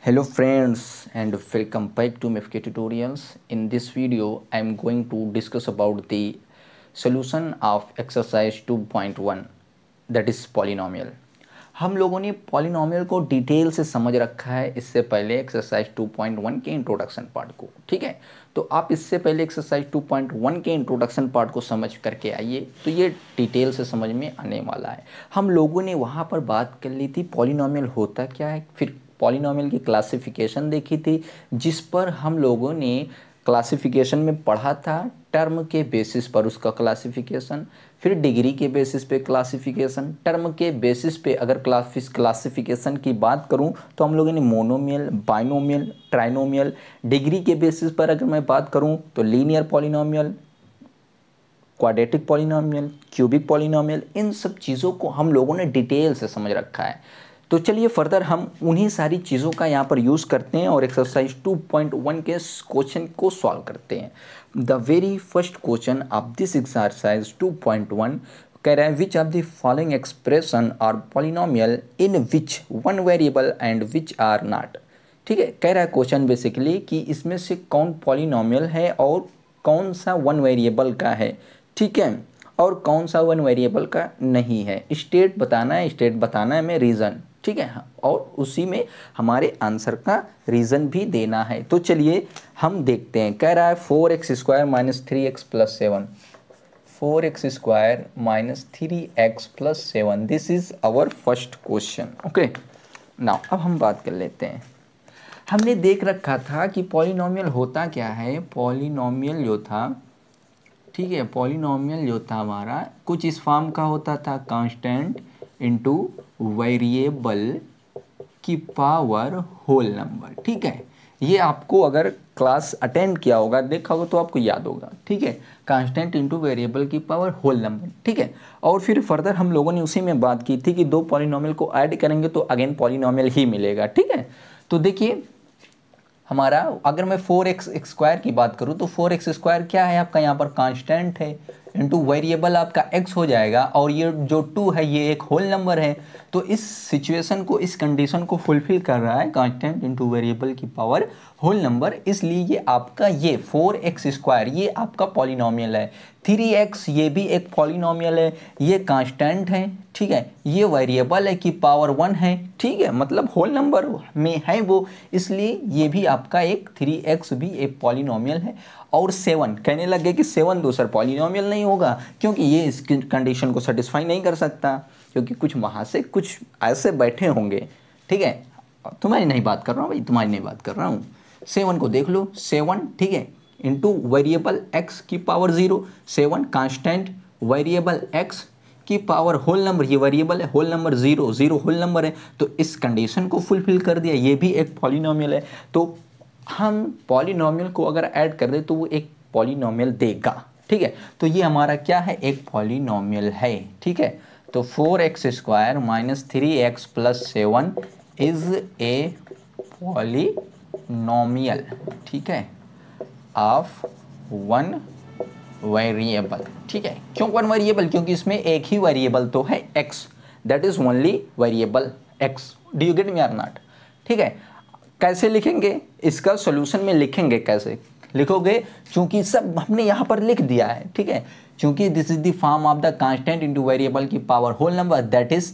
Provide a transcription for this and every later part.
Hello friends and welcome back to MFK tutorials. In this video I am going to discuss about the solution of exercise 2.1 that is polynomial. हम लोगों ने polynomial को detail से समझ रखा है इससे पहले एक्सरसाइज 2.1 के इंट्रोडक्शन पार्ट को, ठीक है। तो आप इससे पहले एक्सरसाइज 2.1 के इंट्रोडक्शन पार्ट को समझ करके आइए तो ये डिटेल से समझ में आने वाला है। हम लोगों ने वहाँ पर बात कर ली थी पॉलिनोमियल होता क्या है, फिर पॉलिनोमियल की क्लासिफिकेशन देखी थी जिस पर हम लोगों ने क्लासिफिकेशन में पढ़ा था टर्म के बेसिस पर उसका क्लासिफिकेशन, फिर डिग्री के बेसिस पे क्लासिफिकेशन, टर्म के बेसिस पे अगर क्लासिफिकेशन की बात करूं तो हम लोगों ने मोनोमियल, बाइनोमियल, ट्राइनोमियल, डिग्री के बेसिस पर अगर मैं बात करूं तो linear polynomial, quadratic polynomial, cubic polynomial, इन सब चीज़ों को हम लोगों ने डिटेल से समझ रखा है। तो चलिए फर्दर हम उन्हीं सारी चीज़ों का यहाँ पर यूज़ करते हैं और एक्सरसाइज 2.1 के क्वेश्चन को सॉल्व करते हैं। The very first question of this exercise 2.1 कह रहा है which of the following expression are polynomial in which one variable and which are not. ठीक है, कह रहा है क्वेश्चन बेसिकली कि इसमें से कौन पॉलिनोमियल है और कौन सा वन वेरिएबल का है, ठीक है, और कौन सा वन वेरिएबल का नहीं है। स्टेट बताना है में रीज़न, ठीक है, और उसी में हमारे आंसर का रीज़न भी देना है। तो चलिए हम देखते हैं। कह रहा है 4x² minus 3x plus 7, 4x² minus 3x plus 7, this is our first question. Okay, now अब हम बात कर लेते हैं। हमने देख रखा था कि पॉलिनोमियल होता क्या है। पॉलिनोमियल जो था, ठीक है, पॉलिनोमियल जो था हमारा कुछ इस फॉर्म का होता था, कांस्टेंट इनटू वेरिएबल की पावर होल नंबर, ठीक है। ये आपको अगर क्लास अटेंड किया होगा, देखा होगा तो आपको याद होगा, ठीक है, कांस्टेंट इनटू वेरिएबल की पावर होल नंबर, ठीक है। और फिर फर्दर हम लोगों ने उसी में बात की थी कि दो पॉलिनोमियल को ऐड करेंगे तो अगेन पॉलिनोमियल ही मिलेगा, ठीक है। तो देखिए हमारा अगर मैं 4x² की बात करूँ तो 4x² क्या है आपका, यहाँ पर कांस्टेंट है, इनटू वेरिएबल आपका x हो जाएगा, और ये जो 2 है ये एक होल नंबर है। तो इस सिचुएशन को, इस कंडीशन को फुलफिल कर रहा है, कांस्टेंट इनटू वेरिएबल की पावर होल नंबर, इसलिए ये आपका ये 4x² ये आपका पॉलिनोमियल है। 3x ये भी एक पॉलिनोमियल है, ये कांस्टेंट है, ठीक है, ये वेरिएबल है कि पावर 1 है, ठीक है, मतलब होल नंबर में है वो, इसलिए ये भी आपका एक 3x भी एक पॉलिनोमियल है। और 7 कहने लगे कि 7 दूसरा पॉलिनोमियल नहीं होगा क्योंकि ये इस कंडीशन को सेटिस्फाई नहीं कर सकता, क्योंकि कुछ वहाँ से कुछ ऐसे बैठे होंगे, ठीक है। तुम्हारी नहीं बात कर रहा हूँ भाई, तुम्हारी नहीं बात कर रहा हूँ। 7 को देख लो, 7, ठीक है, इंटू वेरिएबल x की पावर 0, 7 कांस्टेंट वेरिएबल x की पावर होल नंबर, ये वेरिएबल है, होल नंबर 0, 0 होल नंबर है, तो इस कंडीशन को फुलफिल कर दिया, ये भी एक पॉलिनोमियल है। तो हम पॉलिनोमियल को अगर ऐड कर दे तो वो एक पॉलिनोमियल देगा, ठीक है। तो ये हमारा क्या है, एक पॉलिनोमियल है, ठीक है। तो 4x² minus 3x plus 7 is a polynomial, ठीक है, ऑफ वन वेरिएबल, ठीक है। क्यों वन वेरिएबल, क्योंकि इसमें एक ही वेरिएबल तो है x, that is only variable x। Do you get me or not, ठीक है। कैसे लिखेंगे इसका सॉल्यूशन में, लिखेंगे कैसे लिखोगे, चूंकि सब हमने यहाँ पर लिख दिया है, ठीक है, चूंकि this is the form of the constant into variable की power whole number, that is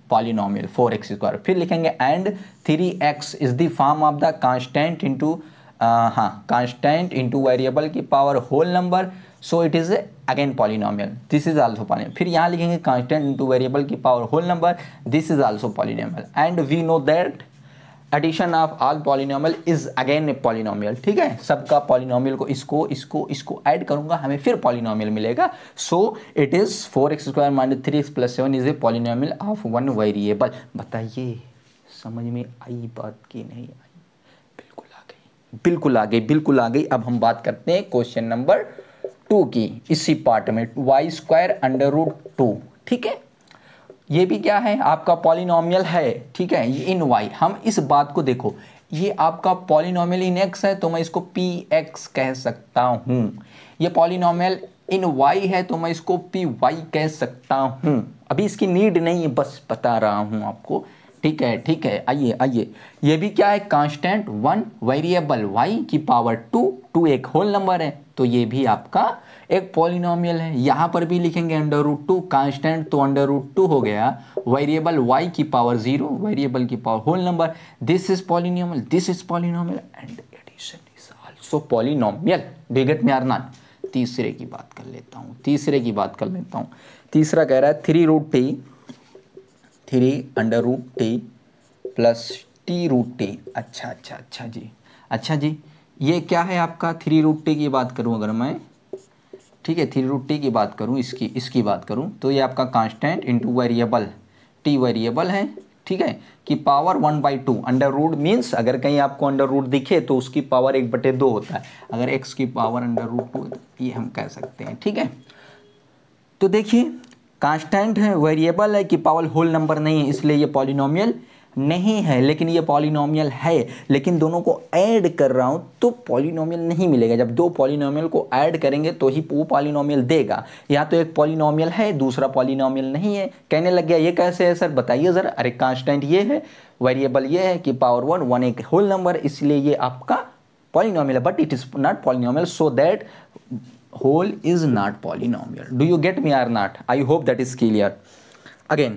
polynomial 4x²। फिर लिखेंगे and 3x is the form of the constant into constant into variable की power whole number, so it is again polynomial, this is also polynomial. फिर यहाँ लिखेंगे constant into variable की power whole number, this is also polynomial, and we know that addition of all polynomial is again a polynomial, ठीक है। सबका polynomial को इसको add करूंगा, हमें फिर पॉलिनोमियल मिलेगा। सो it is 4x² minus 3x plus 7 is a polynomial of one variable. बताइए समझ में आई बात की नहीं आई? बिल्कुल आ गई, बिल्कुल आ गई, बिल्कुल आ गई। अब हम बात करते हैं क्वेश्चन नंबर 2 की, इसी पार्ट में, y²√2, ठीक है। ये भी क्या है आपका पॉलिनोमियल है, ठीक है, ये इन y। हम इस बात को देखो, ये आपका पॉलिनोमियल इन x है तो मैं इसको px कह सकता हूँ, ये पॉलिनोमियल इन y है तो मैं इसको py कह सकता हूँ। अभी इसकी नीड नहीं है, बस बता रहा हूँ आपको ठीक है, आइए आइए, ये भी क्या है, कांस्टेंट, वन वेरिएबल y की पावर 2 एक होल नंबर है, तो ये भी आपका एक पॉलिनोमियल है। यहाँ पर भी लिखेंगे √2, कांस्टेंट तो √2 हो गया, वेरिएबल y की पावर 0, वेरिएबल की power whole number, this is polynomial and addition is also polynomial. Do you get me or not? तीसरे की बात कर लेता हूँ, तीसरा कह रहा है 3√t प्लस t√t। अच्छा जी, ये क्या है आपका 3√t की बात करूं अगर मैं, ठीक है, 3√t की बात करूं, इसकी बात करूं, तो ये आपका constant into variable, t variable है, ठीक है, कि पावर 1/2। अंडर रूट मीन्स अगर कहीं आपको अंडर रूट दिखे तो उसकी पावर 1/2 होता है, अगर x की पावर √2 ये हम कह सकते हैं, ठीक है। तो देखिए कांस्टेंट है, वेरिएबल है कि पावर होल नंबर नहीं है, इसलिए ये पॉलिनोमियल नहीं है, लेकिन ये पॉलिनोमियल है, लेकिन दोनों को ऐड कर रहा हूँ तो पॉलिनोमियल नहीं मिलेगा। जब दो पॉलिनोमियल को ऐड करेंगे तो ही वो पॉलिनोमियल देगा। यहाँ तो एक पॉलिनोमियल है, दूसरा पॉलिनोमियल नहीं है। कहने लग गया ये कैसे है सर, बताइए ज़रा। अरे कांस्टेंट ये है, वेरिएबल ये है कि पावर 1 एक होल नंबर, इसलिए ये आपका पॉलिनोमियल है, but it is not polynomial, so that whole is not polynomial. Do you get me or not? I hope that is clear. Again,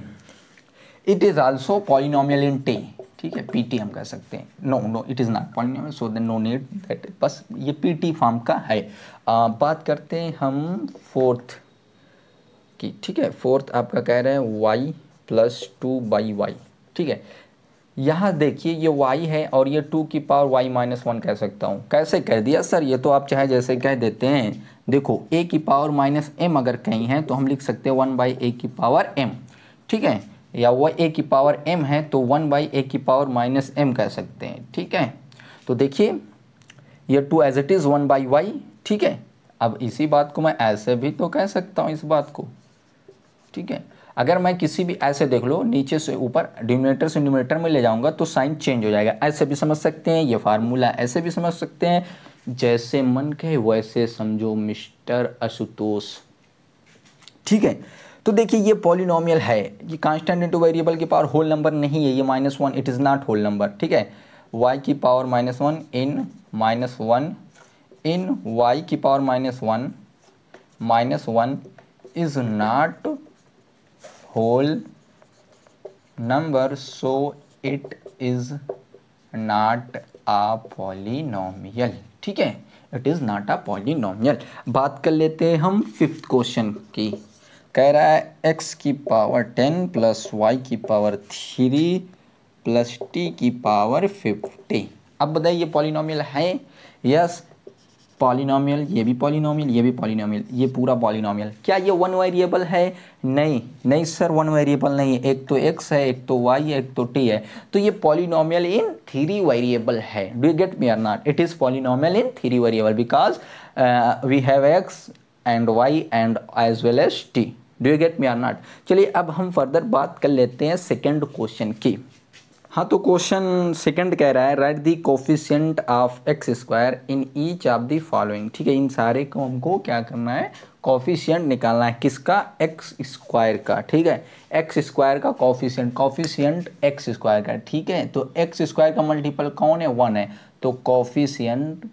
it is also polynomial in t, ठीक है, pt हम कह सकते हैं। no it is not polynomial, so then no need that, बस ये pt form का है। बात करते हैं हम फोर्थ की, ठीक है। फोर्थ आपका कह रहे हैं y प्लस 2/y, ठीक है। यहाँ देखिए ये y है और ये 2 की पावर y-1 कह सकता हूँ। कैसे कह दिया सर? ये तो आप चाहे जैसे कह देते हैं। देखो a की पावर -m अगर कहीं है तो हम लिख सकते हैं 1/a की पावर m, ठीक है, या वो a की पावर m है तो 1/a की पावर -m कह सकते हैं, ठीक है। तो देखिए ये 2 एज इट इज़ 1/y, ठीक है। अब इसी बात को मैं ऐसे भी तो कह सकता हूँ इस बात को, ठीक है। अगर मैं किसी भी ऐसे देख लो नीचे से ऊपर डिनोमिनेटर से न्यूमरेटर में ले जाऊंगा तो साइन चेंज हो जाएगा, ऐसे भी समझ सकते हैं ये फार्मूला, ऐसे भी समझ सकते हैं, जैसे मन कहे वैसे समझो मिस्टर आशुतोष, ठीक है। तो देखिए ये पॉलिनोमियल है, ये कांस्टेंट इनटू वेरिएबल की पावर होल नंबर नहीं है, ये -1, it is not whole number, ठीक है। y की पावर -1 इन -1 इन y की power -1 is not whole number, so it is not a polynomial, ठीक है, it is not a polynomial। बात कर लेते हैं हम फिफ्थ क्वेश्चन की। कह रहा है x की पावर 10 प्लस y की पावर 3 प्लस t की पावर 50। अब बताइए पॉलिनोमियल है? यस पॉलिनोमियल, ये भी पॉलिनोमियल, ये भी पॉलिनोमियल, ये पूरा पॉलिनोमियल। क्या ये वन वेरिएबल है? नहीं सर, वन वेरिएबल नहीं है, एक तो x है, एक तो y है, एक तो t है, तो ये पॉलिनोमियल इन 3 वेरिएबल है। Do you get me or not? It is polynomial in 3 variable because we have x and y and as well as t। Do you get me or not? चलिए अब हम further बात कर लेते हैं second question की। हाँ, तो क्वेश्चन सेकंड कह रहा है right the coefficient of x square in each of the following, ठीक है। इन सारे को हमको क्या करना है, कोफिशिएंट निकालना है, किसका? एक्स स्क्वायर का, ठीक है। एक्स स्क्वायर का कोफिशिएंट एक्स स्क्वायर का, ठीक है। तो एक्स स्क्वायर का मल्टीपल कौन है? 1 है, तो coefficient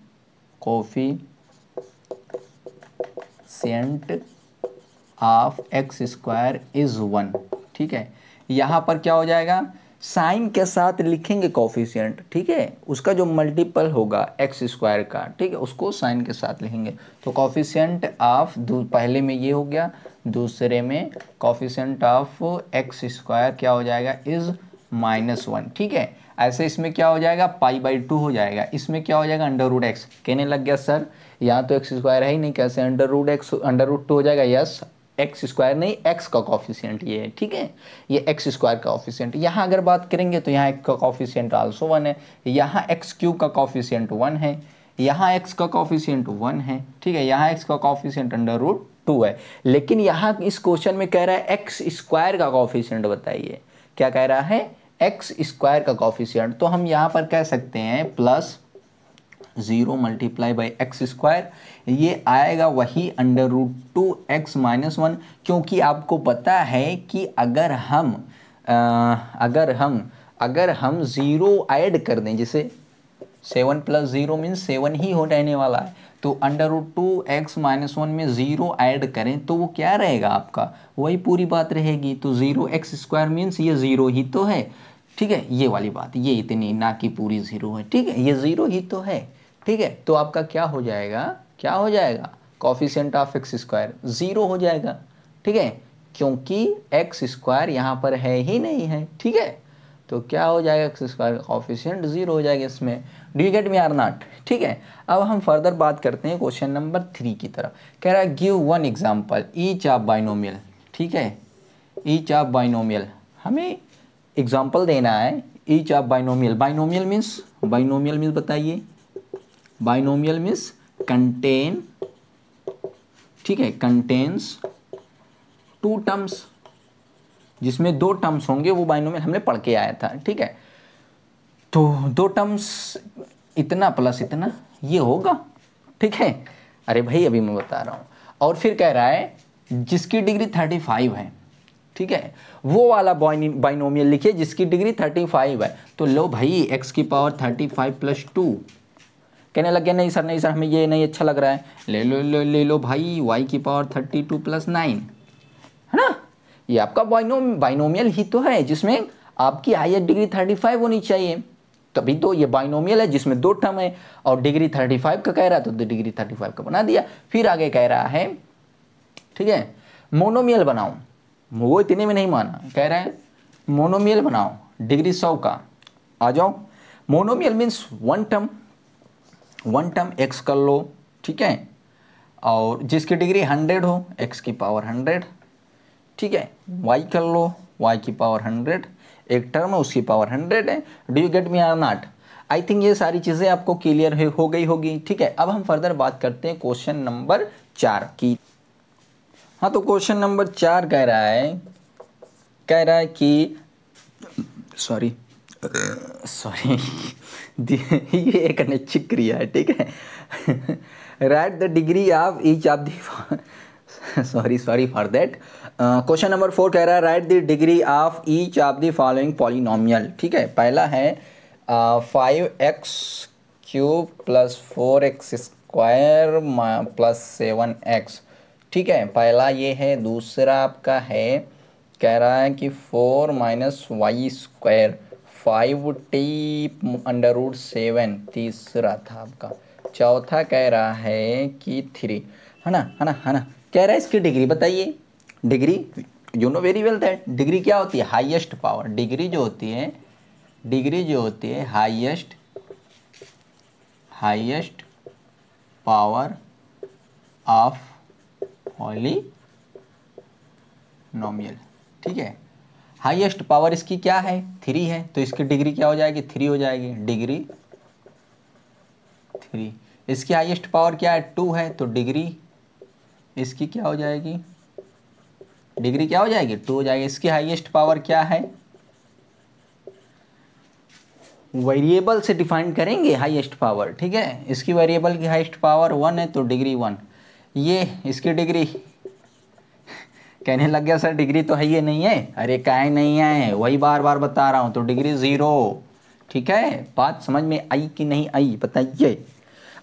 of x square is 1, ठीक है। यहाँ पर क्या हो जाएगा, साइन के साथ लिखेंगे कोफिशिएंट, ठीक है, उसका जो मल्टीपल होगा एक्स स्क्वायर का, ठीक है, उसको साइन के साथ लिखेंगे। तो कोफिशिएंट ऑफ, पहले में ये हो गया, दूसरे में कोफिशिएंट ऑफ एक्स स्क्वायर क्या हो जाएगा, इज -1, ठीक है। ऐसे इसमें क्या हो जाएगा, π/2 हो जाएगा, इसमें क्या हो जाएगा, √x। कहने लग गया सर यहाँ तो एक्स स्क्वायर है ही नहीं, कैसे √2 हो जाएगा? यस, एक्स स्क्वायर नहीं, एक्स का कॉफिशिएंट ये है, ठीक है, ये एक्स स्क्वायर का कॉफिशिएंट। यहाँ अगर बात करेंगे तो यहाँ एक्स का कॉफिशिएंट आल्सो 1 है, यहाँ एक्स क्यूब का कॉफिशिएंट 1 है, यहाँ एक्स का कॉफिशिएंट 1 है, ठीक है, यहाँ एक्स का कॉफिशिएंट √2 है। लेकिन यहाँ इस क्वेश्चन में कह रहा है एक्स स्क्वायर का कॉफिशिएंट बताइए। क्या कह रहा है? एक्स स्क्वायर का कॉफिशिएंट। तो हम यहाँ पर कह सकते हैं +0 × एक्स स्क्वायर, ये आएगा वही √2x - 1, क्योंकि आपको पता है कि अगर हम अगर हम 0 ऐड कर दें, जैसे 7 + 0 मीन्स 7 ही हो रहने वाला है, तो √2x - 1 में 0 ऐड करें तो वो क्या रहेगा आपका, वही पूरी बात रहेगी। तो 0x² मीन्स ये 0 ही तो है, ठीक है, ये वाली बात, ये इतनी ना कि पूरी 0 है, ठीक है, ये 0 ही तो है, ठीक है। तो आपका क्या हो जाएगा, क्या हो जाएगा, कोफिशिएंट ऑफ x² 0 हो जाएगा, ठीक है, क्योंकि x² यहाँ पर है ही नहीं है, ठीक है। तो क्या हो जाएगा, x² का कोफिशिएंट 0 हो जाएगा इसमें। Do you get me or not, ठीक है। अब हम फर्दर बात करते हैं क्वेश्चन नंबर 3 की तरफ। कह रहा है give one example each of binomial, ठीक है, ईच ऑफ बाइनोमियल, हमें एग्जांपल देना है each of binomial. Binomial means बताइए, बाइनोमियल मीन्स कंटेन, ठीक है, कंटेन्स 2 टर्म्स, जिसमें 2 टर्म्स होंगे, वो बाइनोमियल हमने पढ़ के आया था, ठीक है। तो 2 टर्म्स इतना प्लस इतना ये होगा, ठीक है। अरे भाई अभी मैं बता रहा हूँ। और फिर कह रहा है जिसकी डिग्री 35 है, ठीक है, वो वाला बाइनोमियल लिखिए जिसकी डिग्री 35 है। तो लो भाई x⁵ + 2, कहने लग गया नहीं सर हमें ये नहीं अच्छा लग रहा है, ले लो भाई y⁵32 + 9, है ना। ये आपका बाइनोमियल ही तो है जिसमें आपकी हाईएस्ट डिग्री 35 होनी चाहिए, तभी तो ये बाइनोमियल है जिसमें 2 टर्म है, और डिग्री 35 का कह रहा है तो डिग्री 35 का बना दिया। फिर आगे कह रहा है, ठीक है, मोनोमियल बनाओ, वो इतने में नहीं माना, कह रहा है मोनोमियल बनाओ डिग्री 100 का। आ जाओ, मोनोमियल मीन्स 1 टर्म x कर लो, ठीक है, और जिसकी डिग्री 100 हो x⁻100, ठीक है, y कर लो y⁻100, एक टर्म है उसकी पावर 100 है। Do you get me or not. I think ये सारी चीज़ें आपको क्लियर हो गई होगी, ठीक है। अब हम फर्दर बात करते हैं क्वेश्चन नंबर 4 की। हाँ, तो क्वेश्चन नंबर 4 कह रहा है कि सॉरी ये एक अनैच्छिक क्रिया है, ठीक है। Right the degree of each of the sorry for that. Question number 4 कह रहा है right the degree of each of the following polynomial, ठीक है। पहला है 5x³ + 4x² + 7x, ठीक है, पहला ये है। दूसरा आपका है, कह रहा है कि 4 - y² 5t√7, तीसरा था आपका। चौथा कह रहा है कि 3, है ना। कह रहा है इसकी डिग्री बताइए। Degree you know very well that degree क्या होती है, हाईएस्ट पावर। डिग्री जो होती है हाईएस्ट पावर ऑफ पॉलिनोमियल, ठीक है। हाईएस्ट पावर इसकी क्या है, 3 है, तो इसकी डिग्री क्या हो जाएगी, 3 हो जाएगी, डिग्री 3। इसकी हाईएस्ट पावर क्या है, 2 है, तो डिग्री इसकी क्या हो जाएगी, डिग्री क्या हो जाएगी, 2 हो जाएगी। इसकी हाईएस्ट पावर क्या है, वेरिएबल से डिफाइन करेंगे हाईएस्ट पावर, ठीक है। इसकी वेरिएबल की हाईएस्ट पावर 1 है, तो डिग्री 1। ये इसकी डिग्री कहने लग गया सर डिग्री तो है ये नहीं है, अरे काहे नहीं है, वही बार बार बता रहा हूँ, तो डिग्री 0, ठीक है। बात समझ में आई कि नहीं आई बताइए।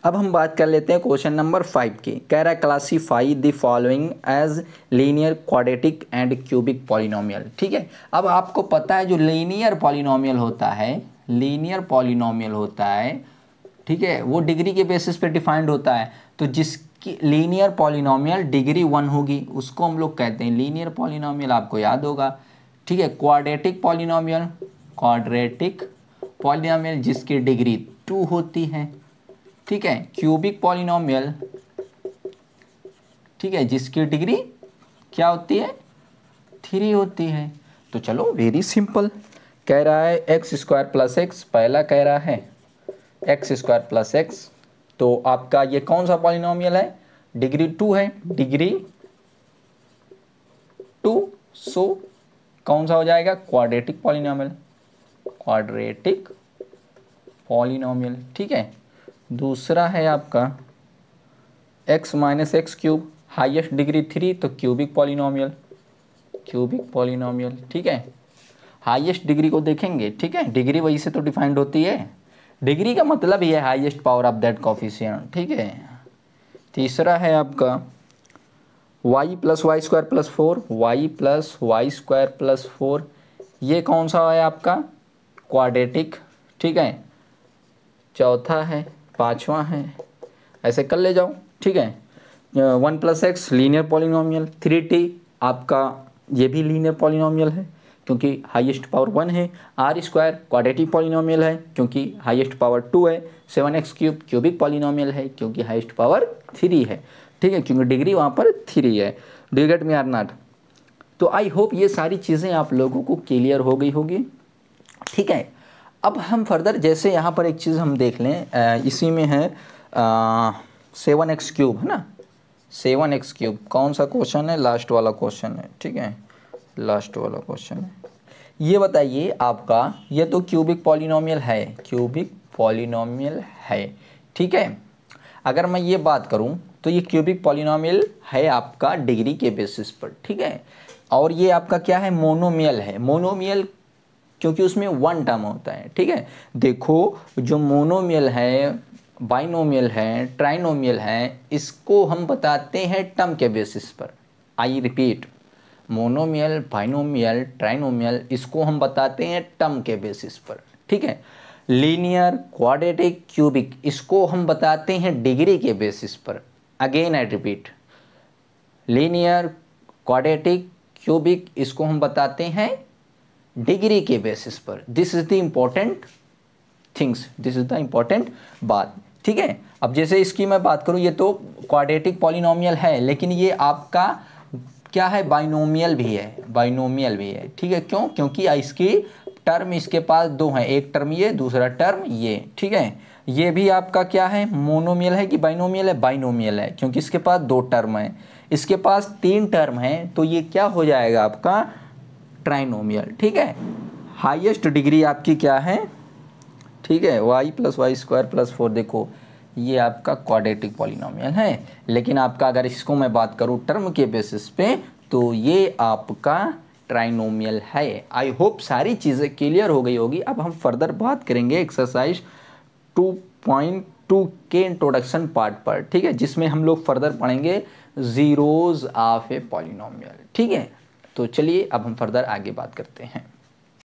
अब हम बात कर लेते हैं क्वेश्चन नंबर 5 की। कह रहा है classify the following as linear, quadratic and cubic polynomial, ठीक है। अब आपको पता है जो लीनियर पॉलिनोमियल होता है, ठीक है, वो डिग्री के बेसिस पे डिफाइंड होता है। तो जिसकी लीनियर पॉलिनोमियल डिग्री 1 होगी उसको हम लोग कहते हैं लीनियर पॉलिनोमियल, आपको याद होगा, ठीक है। क्वाड्रेटिक पॉलिनोमियल जिसकी डिग्री 2 होती है, ठीक है। क्यूबिक पॉलिनोमियल, ठीक है, जिसकी डिग्री क्या होती है, 3 होती है। तो चलो वेरी सिंपल, कह रहा है x² + x, पहला कह रहा है x² + x, तो आपका ये कौन सा पॉलिनोमियल है, डिग्री 2 है, डिग्री 2, सो कौन सा हो जाएगा, क्वाड्रेटिक पॉलिनोमियल, ठीक है। दूसरा है आपका x - x³, हाईएस्ट डिग्री 3, तो क्यूबिक पॉलिनोमियल, ठीक है। हाईएस्ट डिग्री को देखेंगे, ठीक है। डिग्री वही से तो डिफाइंड होती है, डिग्री का मतलब ही है highest power of that coefficient, ठीक है। तीसरा है आपका y plus y square plus 4, y plus y square plus 4, ये कौन सा है आपका क्वाड्रेटिक, ठीक है। चौथा है, पांचवा है, ऐसे कर ले जाओ, ठीक है। 1 plus x linear polynomial, 3t आपका ये भी लीनियर पॉलिनोमियल है क्योंकि हाईएस्ट पावर 1 है। आर स्क्वायर क्वाड्रेटिक पॉलिनोमियल है क्योंकि हाईएस्ट पावर 2 है। 7x क्यूब क्यूबिक पॉलिनोमियल है क्योंकि हाईएस्ट पावर 3 है, ठीक है, क्योंकि डिग्री वहाँ पर 3 है। Do you get me or not? तो आई होप ये सारी चीज़ें आप लोगों को क्लियर हो गई होगी, ठीक है। अब हम फर्दर जैसे यहाँ पर एक चीज़ हम देख लें, इसी में है 7x क्यूब, है ना। 7x क्यूब कौन सा क्वेश्चन है? लास्ट वाला क्वेश्चन है, ठीक है, लास्ट वाला क्वेश्चन है। ये बताइए आपका, ये तो क्यूबिक पॉलिनोमियल है, क्यूबिक पॉलिनोमियल है, ठीक है। अगर मैं ये बात करूं तो ये क्यूबिक पॉलिनोमियल है आपका डिग्री के बेसिस पर, ठीक है। और ये आपका क्या है? मोनोमियल है। मोनोमियल क्योंकि उसमें 1 टर्म होता है, ठीक है। देखो जो मोनोमियल है, बाइनोमियल है, ट्राइनोमियल है, इसको हम बताते हैं टर्म के बेसिस पर। I repeat, monomial, binomial, trinomial, इसको हम बताते हैं टर्म के बेसिस पर, ठीक है। लीनियर, क्वाड्रेटिक, क्यूबिक, इसको हम बताते हैं डिग्री के बेसिस पर। Again I repeat, linear, quadratic, cubic, इसको हम बताते हैं डिग्री के बेसिस पर। This is the important things, this is the important बात, ठीक है। अब जैसे इसकी मैं बात करूं, ये तो क्वाड्रेटिक पॉलिनोमियल है, लेकिन ये आपका क्या है? बाइनोमियल भी है, बाइनोमियल भी है, ठीक है। क्यों? क्योंकि इसकी टर्म इसके पास 2 हैं, एक टर्म ये, दूसरा टर्म ये, ठीक है। ये भी आपका क्या है? मोनोमियल है कि बाइनोमियल है? बाइनोमियल है क्योंकि इसके पास 2 टर्म है। इसके पास 3 टर्म है तो ये क्या हो जाएगा आपका? ट्राइनोमियल, ठीक है। हाईएस्ट डिग्री आपकी क्या है? ठीक है, y plus y square plus 4, देखो ये आपका क्वाड्रेटिक पॉलिनोमियल है। लेकिन आपका अगर इसको मैं बात करूँ टर्म के बेसिस पे तो ये आपका ट्राइनोमियल है। आई होप सारी चीज़ें क्लियर हो गई होगी। अब हम फर्दर बात करेंगे एक्सरसाइज 2.2 के इंट्रोडक्शन पार्ट पर, ठीक है, जिसमें हम लोग फर्दर पढ़ेंगे जीरोज ऑफ ए पॉलिनोमियल, ठीक है। तो चलिए अब हम फर्दर आगे बात करते हैं।